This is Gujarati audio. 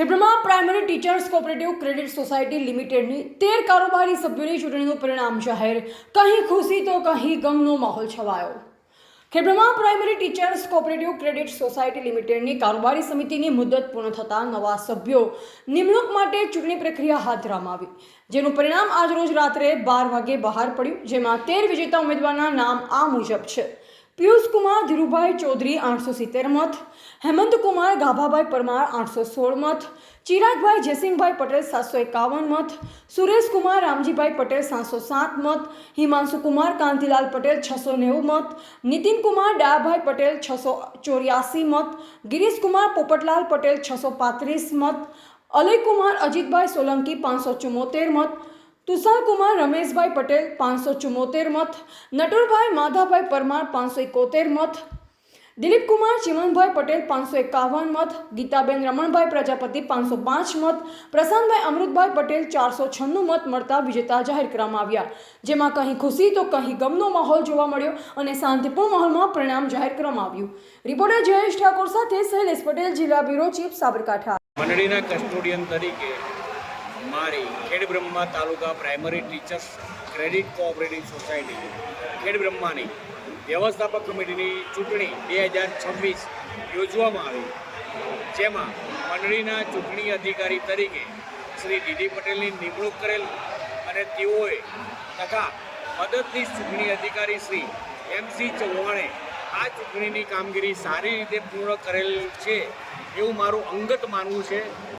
Khedbrahma primary teachers cooperative credit society લિમિટેડની 13 કારોબારી સભ્યોની ચૂંટણીનું પરિણામ જાહેર. કहीं ખુશી તો કहीं ગમનો માહોલ છવાયો. Khedbrahma primary teachers cooperative credit society લિમિટેડની કારોબારી સમિતિની મુદત પૂર્ણ થતાં નવા સભ્યો નિમણૂક માટે ચૂંટણી પ્રક્રિયા હાથ ધરવામાં આવી, જેનું પરિણામ આજરોજ રાત્રે 12 વાગે બહાર પડ્યું. જેમાં 13 વિજેતા ઉમેદવારના નામ આ મુજબ છે: પિયુષ કુમાર ધીરુભાઈ ચૌધરી 870 મત, હેમંત કુમાર ગાભાભાઈ પરમાર 816 મત, ચિરાગભાઈ જયસિંહભાઈ પટેલ 751 મત, સુરેશ કુમાર રામજીભાઈ પટેલ 707 મત, હિમાંશુ કુમાર કાંતિલાલ પટેલ 690 મત, નીતિન કુમાર ડાયાભાઈ પટેલ 684 મત, ગિરીશ કુમાર પોપટલાલ પટેલ 635 મત, અલય કુમાર અજીતભાઈ સોલંકી 574 મત, તુષાર કુમાર રમેશભાઈ પટેલ 574 મત, નટુરભાઈ માધાભાઈ પરમાર 571 મત, દિલીપ કુમાર ચિમનભાઈ પટેલ 551 મત, ગીતાબેન રમણભાઈ પ્રજાપતિ 505 મત, પ્રશાંતભાઈ અમૃતભાઈ પટેલ 496 મત મળતા વિજેતા જાહેર કરવામાં આવ્યા. જેમાં કંઈ ખુશી તો કંઈ ગમનો માહોલ જોવા મળ્યો અને શાંતિપૂર્ણ માહોલમાં પરિણામ જાહેર કરવામાં આવ્યું. રિપોર્ટર જયેશ ઠાકોર સાથે શૈલેષ પટેલ, જિલ્લા બ્યુરો ચીફ, સાબરકાંઠા. મંડળીના કસ્ટોડિયન તરીકે મારી Khedbrahma taluka primary teachers credit cooperative society ખેડબ્રહ્માની વ્યવસ્થાપક કમિટીની ચૂંટણી 2026 યોજવામાં આવી, જેમાં મંડળીના ચૂંટણી અધિકારી તરીકે શ્રી ડીડી પટેલની નિમણૂક કરેલ અને તેઓએ તથા મદદનીશ ચૂંટણી અધિકારી શ્રી MC ચૌહાણે આ ચૂંટણીની કામગીરી સારી રીતે પૂર્ણ કરેલ છે એવું મારું અંગત માનવું છે.